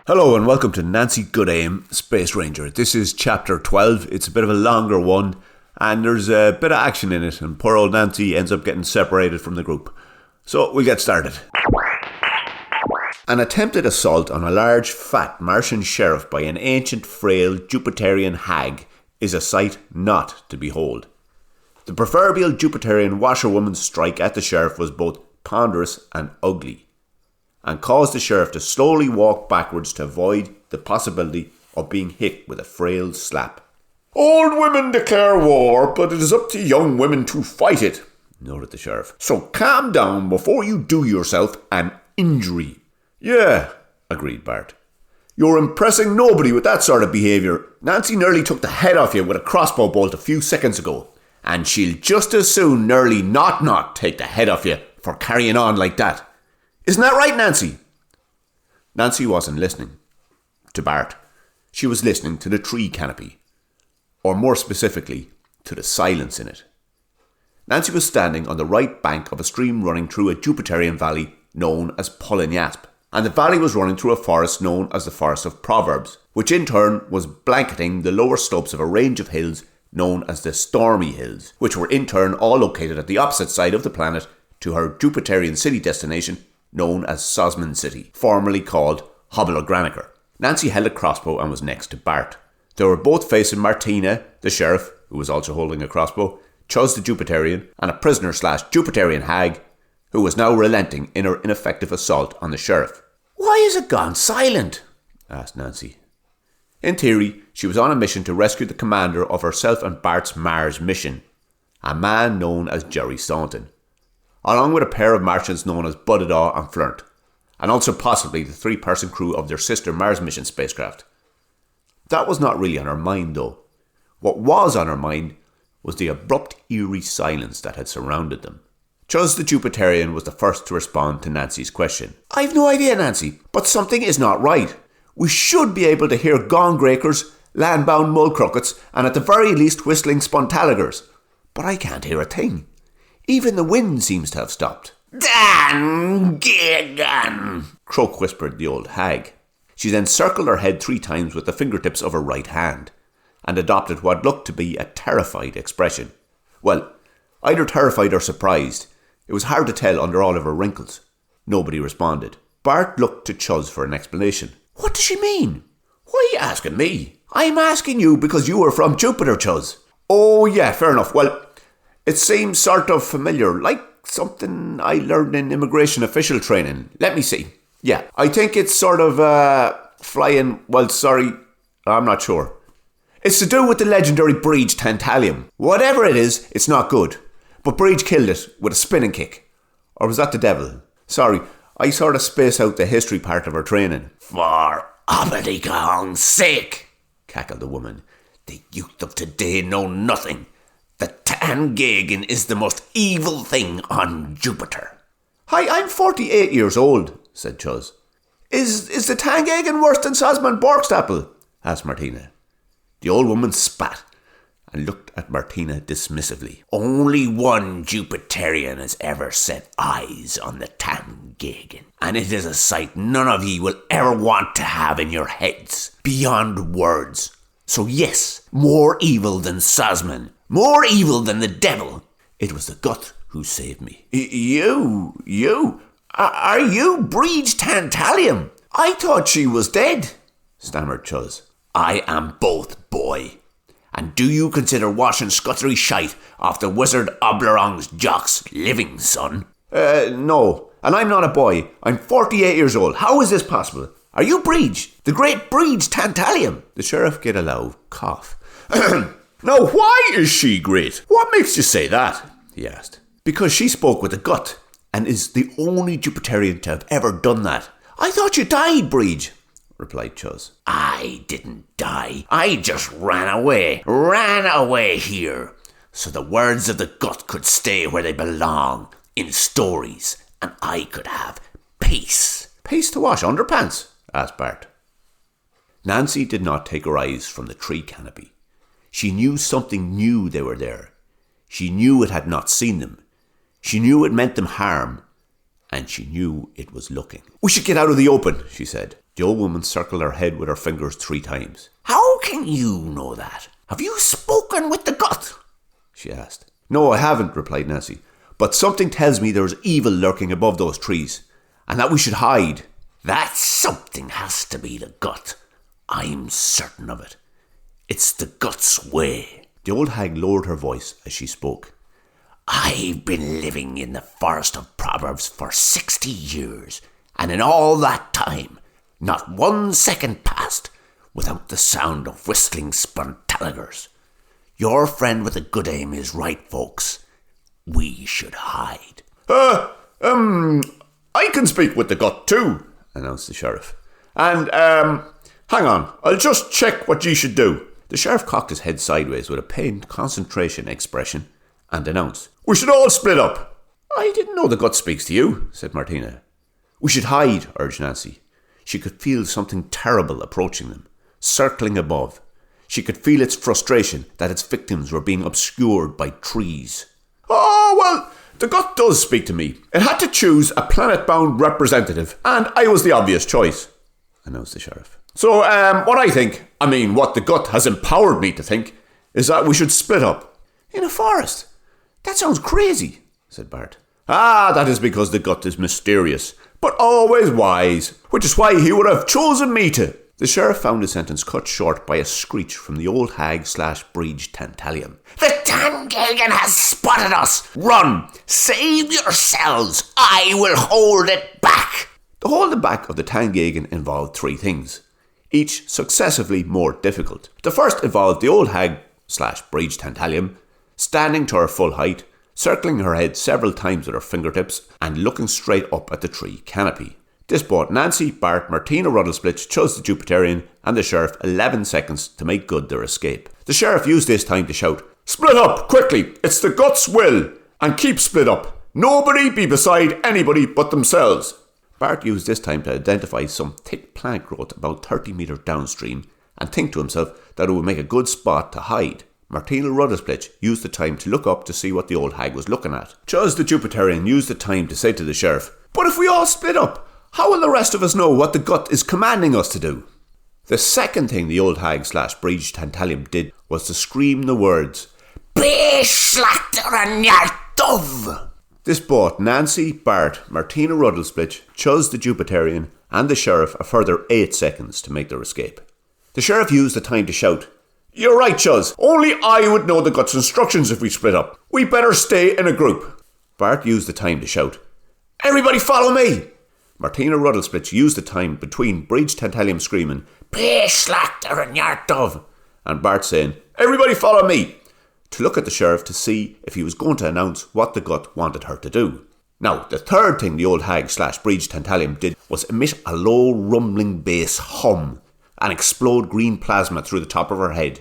Hello and welcome to Nancy Goodaim, Space Ranger. This is chapter 12. It's a bit of a longer one and there's a bit of action in it, and poor old Nancy ends up getting separated from the group. So we'll get started. An attempted assault on a large fat Martian sheriff by an ancient frail Jupiterian hag is a sight not to behold. The proverbial Jupiterian washerwoman's strike at the sheriff was both ponderous and ugly, and caused the sheriff to slowly walk backwards to avoid the possibility of being hit with a frail slap. "Old women declare war, but it is up to young women to fight it," noted the sheriff. "So calm down before you do yourself an injury." "Yeah," agreed Bart. "You're impressing nobody with that sort of behaviour. Nancy nearly took the head off you with a crossbow bolt a few seconds ago, and she'll just as soon nearly not take the head off you for carrying on like that. Isn't that right, Nancy?" Nancy wasn't listening to Bart. She was listening to the tree canopy, or more specifically, to the silence in it. Nancy was standing on the right bank of a stream running through a Jupiterian valley known as Polynyasp, and the valley was running through a forest known as the Forest of Proverbs, which in turn was blanketing the lower slopes of a range of hills known as the Stormy Hills, which were in turn all located at the opposite side of the planet to her Jupiterian city destination known as Sosman City, formerly called Hobbleograniker. Nancy held a crossbow and was next to Bart. They were both facing Martina, the sheriff, who was also holding a crossbow, Chuz the Jupiterian, and a prisoner/Jupiterian hag, who was now relenting in her ineffective assault on the sheriff. "Why is it gone silent?" asked Nancy. In theory, she was on a mission to rescue the commander of herself and Bart's Mars mission, a man known as Jerry Staunton, along with a pair of Martians known as Budadaw and Flint, and also possibly the three-person crew of their sister Mars mission spacecraft. That was not really on her mind, though. What was on her mind was the abrupt, eerie silence that had surrounded them. Chuz the Jupiterian was the first to respond to Nancy's question. "I've no idea, Nancy, but something is not right. We should be able to hear gongrakers, land-bound mulcrockets, and at the very least whistling spontaligers. But I can't hear a thing. Even the wind seems to have stopped." "Dan Gigan," Croak whispered the old hag. She then circled her head 3 times with the fingertips of her right hand, and adopted what looked to be a terrified expression. Well, either terrified or surprised. It was hard to tell under all of her wrinkles. Nobody responded. Bart looked to Chuz for an explanation. "What does she mean?" "Why are you asking me?" "I'm asking you because you were from Jupiter, Chuz." "Oh yeah, fair enough. Well, it seems sort of familiar, like something I learned in immigration official training. Let me see. Yeah, I think it's sort of flying, well, sorry, I'm not sure. It's to do with the legendary breed Tantalium. Whatever it is, it's not good. But Breach killed it with a spinning kick. Or was that the devil? Sorry, I sort of space out the history part of her training." "For Abadikong's sake," cackled the woman. "The youth of today know nothing. The Tangagan is the most evil thing on Jupiter." "Hi, I'm 48 years old," said Chuz. Is the Tangagan worse than Sosman Borkstapel?" asked Martina. The old woman spat and looked at Martina dismissively. "Only one Jupiterian has ever set eyes on the Tangagan, and it is a sight none of ye will ever want to have in your heads, beyond words. So yes, more evil than Sosman, more evil than the devil. It was the gut who saved me." You? Are you Breach Tantalium? I thought she was dead," stammered Chuz. "I am both, boy. And do you consider washing scuttery shite off the wizard Oblerong's jocks living, son?" No, and I'm not a boy. I'm 48 years old. How is this possible? Are you Breach? The great Breach Tantalium?" The sheriff gave a loud cough. "Now, why is she great? What makes you say that?" he asked. "Because she spoke with a gut, and is the only Jupiterian to have ever done that." "I thought you died, Breach," replied Chuz. "I didn't die. I just ran away here, so the words of the gut could stay where they belong, in stories, and I could have peace." "Peace to wash underpants?" asked Bart. Nancy did not take her eyes from the tree canopy. She knew something knew they were there. She knew it had not seen them. She knew it meant them harm, and she knew it was looking. "We should get out of the open," she said. The old woman circled her head with her fingers 3 times. "How can you know that? Have you spoken with the gut?" she asked. "No, I haven't," replied Nancy. "But something tells me there's evil lurking above those trees, and that we should hide." "That something has to be the gut. I'm certain of it. It's the gut's way." The old hag lowered her voice as she spoke. "I've been living in the Forest of Proverbs for 60 years, and in all that time, not 1 second passed without the sound of whistling spontaligers. Your friend with the Goodaim is right, folks. We should hide." I can speak with the gut too," announced the sheriff. "And, hang on, I'll just check what ye should do." The sheriff cocked his head sideways with a pained concentration expression and announced, "We should all split up." "I didn't know the gut speaks to you," said Martina. "We should hide," urged Nancy. She could feel something terrible approaching them, circling above. She could feel its frustration that its victims were being obscured by trees. "Oh, well, the gut does speak to me. It had to choose a planet-bound representative, and I was the obvious choice," announced the sheriff. "So, what the gut has empowered me to think, is that we should split up." "In a forest? That sounds crazy," said Bart. "Ah, that is because the gut is mysterious, but always wise, which is why he would have chosen me to." The sheriff found his sentence cut short by a screech from the old hag/breed Tantalium. "The Tangagan has spotted us! Run! Save yourselves! I will hold it back!" The holding back of the Tangagan involved 3 things, each successively more difficult. The first involved the old hag/breed Tantalium standing to her full height, circling her head several times with her fingertips and looking straight up at the tree canopy. This bought Nancy, Bart, Martina Ruddlesplitch, Chuz the Jupiterian and the sheriff 11 seconds to make good their escape. The sheriff used this time to shout, "Split up, quickly! It's the gut's will! And keep split up! Nobody be beside anybody but themselves!" Bart used this time to identify some thick plant growth about 30 metres downstream and think to himself that it would make a good spot to hide. Martina Ruddlesplitch used the time to look up to see what the old hag was looking at. Chuz the Jupiterian used the time to say to the sheriff, "But if we all split up, how will the rest of us know what the gut is commanding us to do?" The second thing the old hag/breed Tantalium did was to scream the words, "Be slachter an your dove!" This bought Nancy, Bart, Martina Ruddlesplitch, Chuz the Jupiterian and the sheriff a further 8 seconds to make their escape. The sheriff used the time to shout, "You're right, Chuz. Only I would know the gut's instructions if we split up. We better stay in a group." Bart used the time to shout, "Everybody follow me!" Martina Ruddlesplitch used the time between Breed Tantalium screaming, "Be slachter an your dove!" and Bart saying, "Everybody follow me!" to look at the sheriff to see if he was going to announce what the gut wanted her to do. Now, the third thing the old hag/breed Tantalium did was emit a low rumbling bass hum and explode green plasma through the top of her head,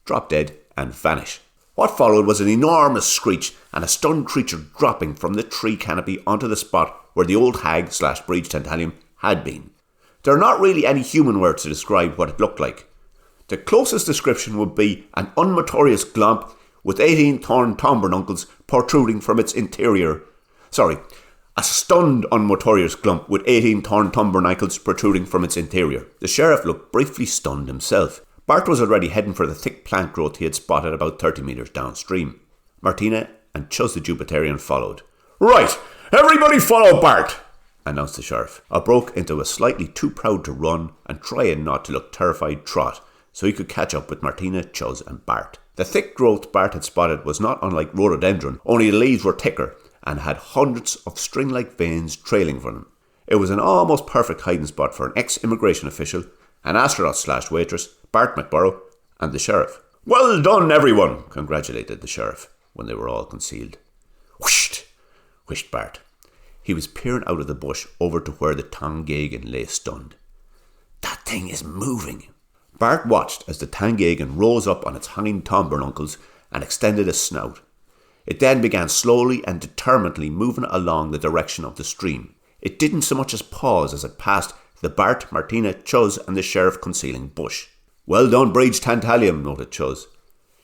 drop dead and vanish. What followed was an enormous screech and a stunned creature dropping from the tree canopy onto the spot where the old hag/breed Tantalium had been. There are not really any human words to describe what it looked like. The closest description would be an unnotorious glomp with 18 torn tombernuckles protruding from its interior. A stunned unnotorious glump with 18 torn tombernuckles protruding from its interior. The sheriff looked briefly stunned himself. Bart was already heading for the thick plant growth he had spotted about 30 metres downstream. Martina and Chuz the Jupiterian followed. "Right, everybody follow Bart," announced the sheriff. I broke into a slightly too proud to run and trying not to look terrified trot so he could catch up with Martina, Chuz and Bart. The thick growth Bart had spotted was not unlike rhododendron, only the leaves were thicker and had hundreds of string-like veins trailing from them. It was an almost perfect hiding spot for an ex-immigration official, an astronaut/waitress, Bart McBurrow, and the sheriff. "Well done, everyone," congratulated the sheriff when they were all concealed. "Whisht," whished Bart. He was peering out of the bush over to where the Tangagan lay stunned. "That thing is moving." Bart watched as the Tangagan rose up on its hanging tombernuckles and extended a snout. It then began slowly and determinedly moving along the direction of the stream. It didn't so much as pause as it passed the Bart, Martina, Chuz and the sheriff concealing bush. "Well done, Breed Tantalium," noted Chuz.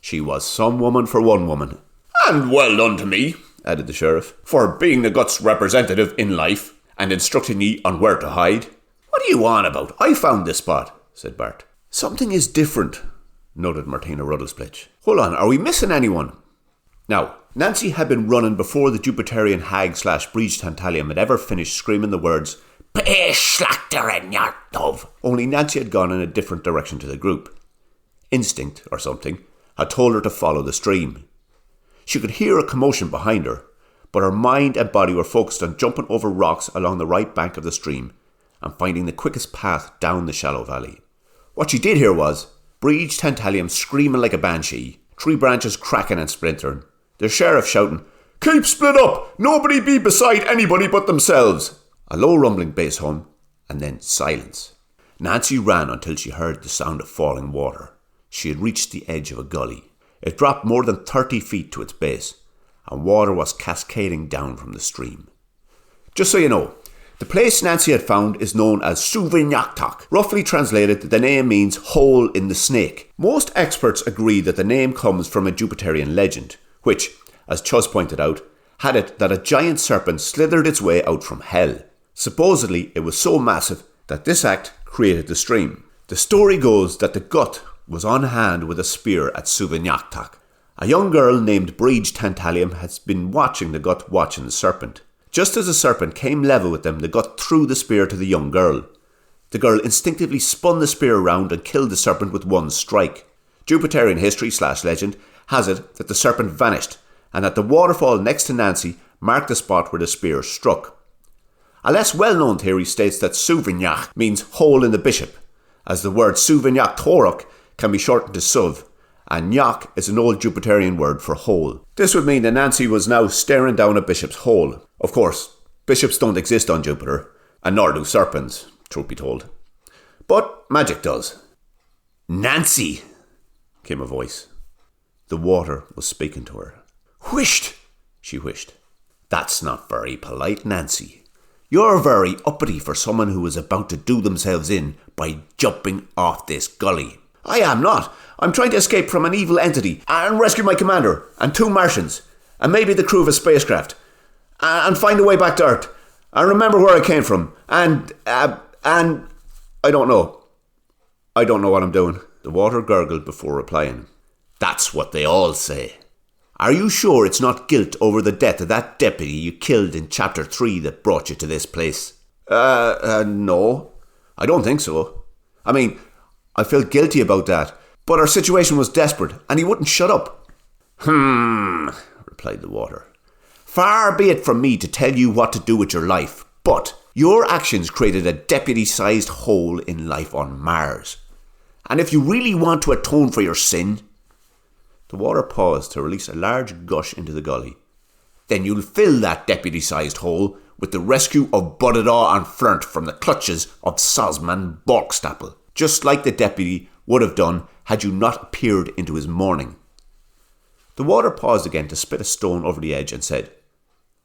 "She was some woman for one woman." "And well done to me," added the sheriff, "for being the gut's representative in life and instructing ye on where to hide." What are you on about? I found this spot, said Bart. Something is different, noted Martina Ruddlesplitch. Hold on, are we missing anyone? Now, Nancy had been running before the Jupiterian hag / breach Tantalium had ever finished screaming the words, "Pay slachter and your dove." Only Nancy had gone in a different direction to the group. Instinct, or something, had told her to follow the stream. She could hear a commotion behind her, but her mind and body were focused on jumping over rocks along the right bank of the stream and finding the quickest path down the shallow valley. What she did hear was Breach Tantalium screaming like a banshee, tree branches cracking and splintering, the sheriff shouting, "Keep split up! Nobody be beside anybody but themselves!" A low rumbling bass hum, and then silence. Nancy ran until she heard the sound of falling water. She had reached the edge of a gully. It dropped more than 30 feet to its base, and water was cascading down from the stream. Just so you know, the place Nancy had found is known as Suvinyaktok. Roughly translated, the name means hole in the snake. Most experts agree that the name comes from a Jupiterian legend, which, as Chuz pointed out, had it that a giant serpent slithered its way out from hell. Supposedly, it was so massive that this act created the stream. The story goes that the gut was on hand with a spear at Suvinyaktok. A young girl named Breach Tantalium has been watching the gut watching the serpent. Just as the serpent came level with them, the gut threw the spear to the young girl. The girl instinctively spun the spear around and killed the serpent with one strike. Jupiterian history / legend has it that the serpent vanished and that the waterfall next to Nancy marked the spot where the spear struck. A less well-known theory states that Suvinyach means hole in the bishop, as the word Suvinyak Torok can be shortened to Suv, and Nyok is an old Jupiterian word for hole. This would mean that Nancy was now staring down a bishop's hole. Of course, bishops don't exist on Jupiter, and nor do serpents, truth be told. But magic does. "Nancy!" came a voice. The water was speaking to her. "Whisht!" she whished. "That's not very polite, Nancy. You're very uppity for someone who is about to do themselves in by jumping off this gully." "I am not. I'm trying to escape from an evil entity and rescue my commander and 2 Martians and maybe the crew of a spacecraft and find a way back to Earth and remember where I came from and I don't know. I don't know what I'm doing." The water gurgled before replying. "That's what they all say. Are you sure it's not guilt over the death of that deputy you killed in Chapter 3 that brought you to this place?" No. I don't think so. I mean, I feel guilty about that, but our situation was desperate and he wouldn't shut up." Replied the water. "Far be it from me to tell you what to do with your life, but your actions created a deputy-sized hole in life on Mars. And if you really want to atone for your sin..." The water paused to release a large gush into the gully. "Then you'll fill that deputy-sized hole with the rescue of Budadaw and Flint from the clutches of Sosman Borkstapel, just like the deputy would have done had you not appeared into his mourning." The water paused again to spit a stone over the edge and said,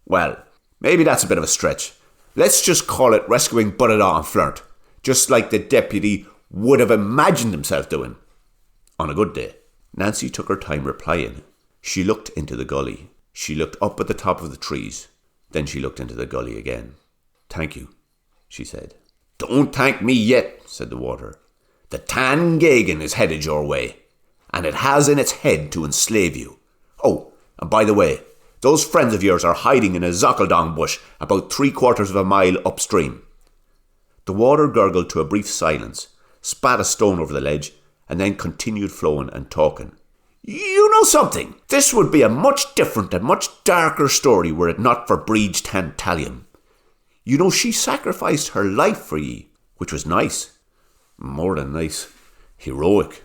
"Well, maybe that's a bit of a stretch. Let's just call it rescuing Budadaw and Flint, just like the deputy would have imagined himself doing. On a good day." Nancy took her time replying. She looked into the gully. She looked up at the top of the trees. Then she looked into the gully again. "Thank you," she said. "Don't thank me yet," said the water. "The Tangagan is headed your way, and it has in its head to enslave you. Oh, and by the way, those friends of yours are hiding in a zockaldong bush about 3/4 of a mile upstream." The water gurgled to a brief silence, spat a stone over the ledge, and then continued flowing and talking. "You know something? This would be a much different and much darker story were it not for Breach Tantalium. You know, she sacrificed her life for ye, which was nice." "More than nice. Heroic,"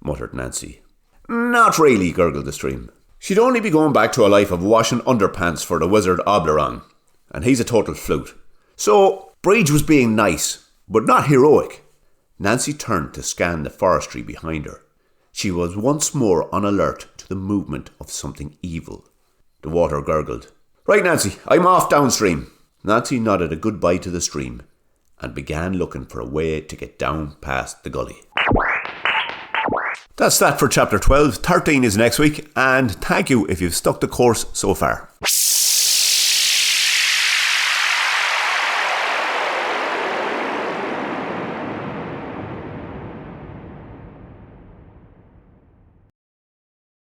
muttered Nancy. "Not really," gurgled the stream. "She'd only be going back to a life of washing underpants for the wizard Obleron, and he's a total flute. So, Breach was being nice, but not heroic." Nancy turned to scan the forestry behind her. She was once more on alert to the movement of something evil. The water gurgled. "Right, Nancy, I'm off downstream." Nancy nodded a goodbye to the stream and began looking for a way to get down past the gully. That's that for Chapter 12. 13 is next week, and thank you if you've stuck the course so far.